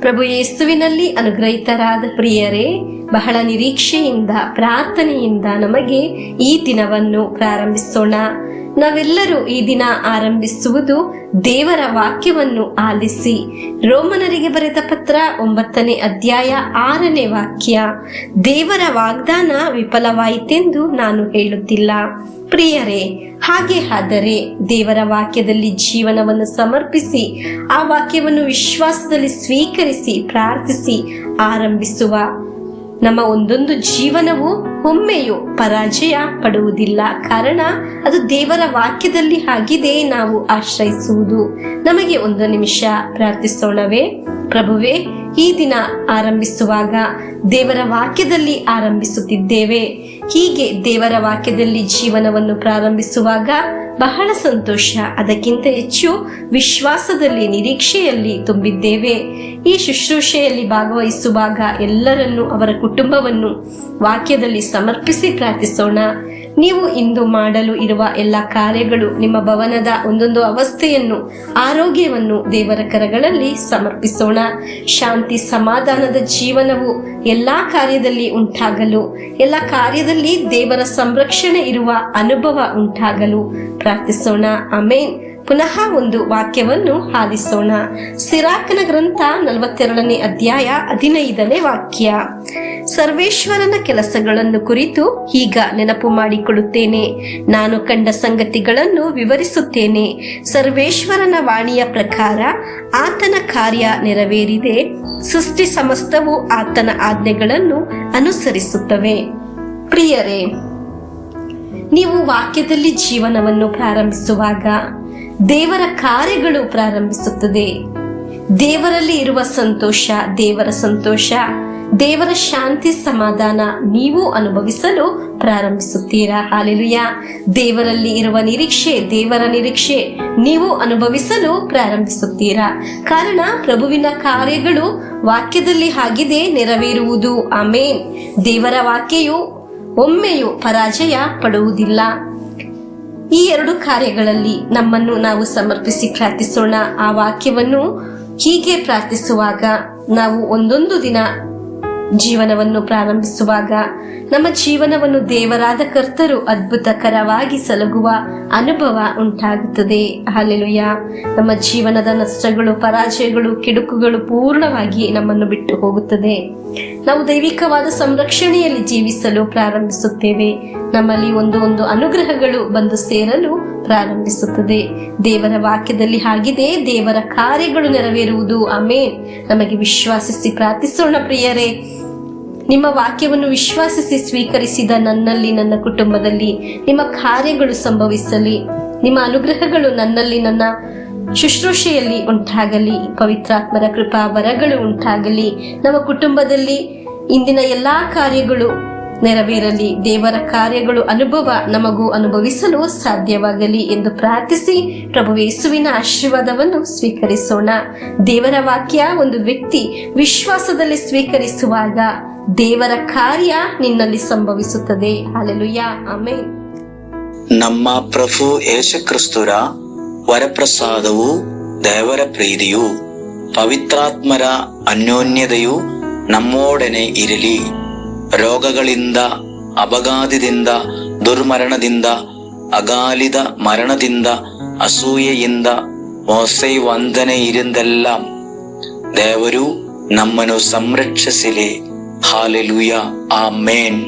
ಪ್ರಭು ಯೇಸುವಿನಲ್ಲಿ ಅನುಗ್ರಹಿತರಾದ ಪ್ರಿಯರೇ, ಬಹಳ ನಿರೀಕ್ಷೆಯಿಂದ ಪ್ರಾರ್ಥನೆಯಿಂದ ನಮಗೆ ಈ ದಿನವನ್ನು ಪ್ರಾರಂಭಿಸೋಣ. ನಾವೆಲ್ಲರೂ ಈ ದಿನ ಆರಂಭಿಸುವುದು ದೇವರ ವಾಕ್ಯವನ್ನು ಆಲಿಸಿ. ರೋಮನರಿಗೆ ಬರೆದ ಪತ್ರ 9ನೇ ಅಧ್ಯಾಯ 6ನೇ ವಾಕ್ಯ. ದೇವರ ವಾಗ್ದಾನ ವಿಫಲವಾಯಿತೆಂದು ನಾನು ಹೇಳುತ್ತಿಲ್ಲ ಪ್ರಿಯರೇ, ಹಾಗೆ ಆದರೆ ದೇವರ ವಾಕ್ಯದಲ್ಲಿ ಜೀವನವನ್ನು ಸಮರ್ಪಿಸಿ ಆ ವಾಕ್ಯವನ್ನು ವಿಶ್ವಾಸದಲ್ಲಿ ಸ್ವೀಕರಿಸಿ ಪ್ರಾರ್ಥಿಸಿ ಆರಂಭಿಸುವ ನಮ್ಮ ಒಂದೊಂದು ಜೀವನವು ಒಮ್ಮೆಯೂ ಪರಾಜಯ ಪಡುವುದಿಲ್ಲ. ಕಾರಣ ಅದು ದೇವರ ವಾಕ್ಯದಲ್ಲಿ ಆಗಿದೆ. ನಾವು ಆಶ್ರಯಿಸುವುದು. ನಮಗೆ ಒಂದು ನಿಮಿಷ ಪ್ರಾರ್ಥಿಸೋಣವೇ? ಪ್ರಭುವೇ, ಈ ದಿನ ಆರಂಭಿಸುವಾಗ ದೇವರ ವಾಕ್ಯದಲ್ಲಿ ಆರಂಭಿಸುತ್ತಿದ್ದೇವೆ. ಹೀಗೆ ದೇವರ ವಾಕ್ಯದಲ್ಲಿ ಜೀವನವನ್ನು ಪ್ರಾರಂಭಿಸುವಾಗ ಬಹಳ ಸಂತೋಷ, ಅದಕ್ಕಿಂತ ಹೆಚ್ಚು ವಿಶ್ವಾಸದಲ್ಲಿ ನಿರೀಕ್ಷೆಯಲ್ಲಿ ತುಂಬಿದ್ದೇವೆ. ಈ ಶುಶ್ರೂಷೆಯಲ್ಲಿ ಭಾಗವಹಿಸುವಾಗ ಎಲ್ಲರನ್ನೂ ಅವರ ಕುಟುಂಬವನ್ನು ವಾಕ್ಯದಲ್ಲಿ ಸಮರ್ಪಿಸಿ ಪ್ರಾರ್ಥಿಸೋಣ. ನೀವು ಇಂದು ಮಾಡಲು ಇರುವ ಎಲ್ಲ ಕಾರ್ಯಗಳು, ನಿಮ್ಮ ಭವನದ ಒಂದೊಂದು ಅವಸ್ಥೆಯನ್ನು, ಆರೋಗ್ಯವನ್ನು ದೇವರ ಕರಗಳಲ್ಲಿ ಸಮರ್ಪಿಸೋಣ. ಶಾಂತಿ ಸಮಾಧಾನದ ಜೀವನವು ಎಲ್ಲಾ ಕಾರ್ಯದಲ್ಲಿ ಉಂಟಾಗಲು, ಎಲ್ಲ ಕಾರ್ಯದಲ್ಲಿ ದೇವರ ಸಂರಕ್ಷಣೆ ಇರುವ ಅನುಭವ ಉಂಟಾಗಲು ಪ್ರಾರ್ಥಿಸೋಣ. ಆಮೇನ್. ಪುನಃ ಒಂದು ವಾಕ್ಯವನ್ನು ಆಲಿಸೋಣ. ಸಿರಾಕನ ಗ್ರಂಥ 42ನೇ ಅಧ್ಯಾಯ 15ನೇ ವಾಕ್ಯ. ಸರ್ವೇಶ್ವರನ ಕೆಲಸಗಳನ್ನು ಕುರಿತು ಈಗ ನೆನಪು ಮಾಡಿಕೊಳ್ಳುತ್ತೇನೆ, ನಾನು ಕಂಡ ಸಂಗತಿಗಳನ್ನು ವಿವರಿಸುತ್ತೇನೆ. ಸರ್ವೇಶ್ವರನ ವಾಣಿಯ ಪ್ರಕಾರ ಆತನ ಕಾರ್ಯ ನೆರವೇರಿದೆ. ಸೃಷ್ಟಿ ಸಮಸ್ತವು ಆತನ ಆಜ್ಞೆಗಳನ್ನು ಅನುಸರಿಸುತ್ತವೆ. ಪ್ರಿಯರೇ, ನೀವು ವಾಕ್ಯದಲ್ಲಿ ಜೀವನವನ್ನು ಪ್ರಾರಂಭಿಸುವಾಗ ದೇವರ ಕಾರ್ಯಗಳು ಪ್ರಾರಂಭಿಸುತ್ತದೆ. ದೇವರಲ್ಲಿ ಇರುವ ಸಂತೋಷ, ದೇವರ ಸಂತೋಷ, ದೇವರ ಶಾಂತಿ ಸಮಾಧಾನ ನೀವು ಅನುಭವಿಸಲು ಪ್ರಾರಂಭಿಸುತ್ತೀರಾ. ಹಾಲೆಲೂಯಾ. ದೇವರಲ್ಲಿ ಇರುವ ನಿರೀಕ್ಷೆ, ದೇವರ ನಿರೀಕ್ಷೆ ನೀವು ಅನುಭವಿಸಲು ಪ್ರಾರಂಭಿಸುತ್ತೀರಾ. ಕಾರಣ ಪ್ರಭುವಿನ ಕಾರ್ಯಗಳು ವಾಕ್ಯದಲ್ಲಿ ಆಗಿದೆ, ನೆರವೇರುವುದು. ಆಮೇನ್. ದೇವರ ವಾಕ್ಯವು ಒಮ್ಮೆಯೂ ಪರಾಜಯ ಪಡುವುದಿಲ್ಲ. ಈ ಎರಡು ಕಾರ್ಯಗಳಲ್ಲಿ ನಮ್ಮನ್ನು ನಾವು ಸಮರ್ಪಿಸಿ ಪ್ರಾರ್ಥಿಸೋಣ. ಆ ವಾಕ್ಯವನ್ನು ಹೀಗೆ ಪ್ರಾರ್ಥಿಸುವಾಗ, ನಾವು ಒಂದೊಂದು ದಿನ ಜೀವನವನ್ನು ಪ್ರಾರಂಭಿಸುವಾಗ ನಮ್ಮ ಜೀವನವನ್ನು ದೇವರಾದ ಕರ್ತರು ಅದ್ಭುತಕರವಾಗಿ ಸಲಹುವ ಅನುಭವ ಉಂಟಾಗುತ್ತದೆ. ಹಲ್ಲೆಲೂಯಾ. ನಮ್ಮ ಜೀವನದ ನಷ್ಟಗಳು, ಪರಾಜಯಗಳು, ಕೆಡುಕುಗಳು ಪೂರ್ಣವಾಗಿ ನಮ್ಮನ್ನು ಬಿಟ್ಟು ಹೋಗುತ್ತದೆ. ನಾವು ದೈವಿಕವಾದ ಸಂರಕ್ಷಣೆಯಲ್ಲಿ ಜೀವಿಸಲು ಪ್ರಾರಂಭಿಸುತ್ತೇವೆ. ನಮ್ಮಲ್ಲಿ ಒಂದು ಅನುಗ್ರಹಗಳು ಬಂದು ಸೇರಲು ಪ್ರಾರಂಭಿಸುತ್ತದೆ. ದೇವರ ವಾಕ್ಯದಲ್ಲಿ ಆಗಿದೆ, ದೇವರ ಕಾರ್ಯಗಳು ನೆರವೇರುವುದು. ಆಮೇನ್. ನಮಗೆ ವಿಶ್ವಾಸಿಸಿ ಪ್ರಾರ್ಥಿಸೋಣ. ಪ್ರಿಯರೇ, ನಿಮ್ಮ ವಾಕ್ಯವನ್ನು ವಿಶ್ವಾಸಿಸಿ ಸ್ವೀಕರಿಸಿದ ನನ್ನಲ್ಲಿ, ನನ್ನ ಕುಟುಂಬದಲ್ಲಿ ನಿಮ್ಮ ಕಾರ್ಯಗಳು ಸಂಭವಿಸಲಿ. ನಿಮ್ಮ ಅನುಗ್ರಹಗಳು ನನ್ನಲ್ಲಿ, ನನ್ನ ಶುಶ್ರೂಷೆಯಲ್ಲಿ ಉಂಟಾಗಲಿ. ಪವಿತ್ರಾತ್ಮರ ಕೃಪಾ ವರಗಳು ಉಂಟಾಗಲಿ. ನಮ್ಮ ಕುಟುಂಬದಲ್ಲಿ ಇಂದಿನ ಎಲ್ಲಾ ಕಾರ್ಯಗಳು ನೆರವೇರಲಿ. ದೇವರ ಕಾರ್ಯಗಳು ಅನುಭವ ನಮಗೂ ಅನುಭವಿಸಲು ಸಾಧ್ಯವಾಗಲಿ ಎಂದು ಪ್ರಾರ್ಥಿಸಿ ಪ್ರಭು ಯೇಸುವಿನ ಆಶೀರ್ವಾದವನ್ನು ಸ್ವೀಕರಿಸೋಣ. ದೇವರ ವಾಕ್ಯ ಒಂದು ವ್ಯಕ್ತಿ ವಿಶ್ವಾಸದಲ್ಲಿ ಸ್ವೀಕರಿಸುವಾಗ ದೇವರ ಕಾರ್ಯ ನಿನ್ನಲ್ಲಿ ಸಂಭವಿಸುತ್ತದೆ. ಹಲ್ಲೆಲೂಯಾ. ಆಮೆನ್. ನಮ್ಮ ಪ್ರಭು ಯೇಸು ಕ್ರಿಸ್ತರ ವರಪ್ರಸಾದವು, ದೇವರ ಪ್ರೀತಿಯು, ಪವಿತ್ರಾತ್ಮರ ಅನ್ಯೋನ್ಯತೆಯು ನಮ್ಮೊಡನೆ ಇರಲಿ. ರೋಗಗಳಿಂದ, ಅಪಘಾತದಿಂದ, ದುರ್ಮರಣದಿಂದ, ಅಗಾಲಿದ ಮರಣದಿಂದ, ಅಸೂಯೆಯಿಂದ, ಮೋಸೆ ವಂದನೆಯಿಂದೆല്ലാം ದೇವರು ನಮ್ಮನ್ನು ಸಂರಕ್ಷಿಸಲಿ. ಹಾಲೆಲೂಯಾ. ಆಮೇನ್.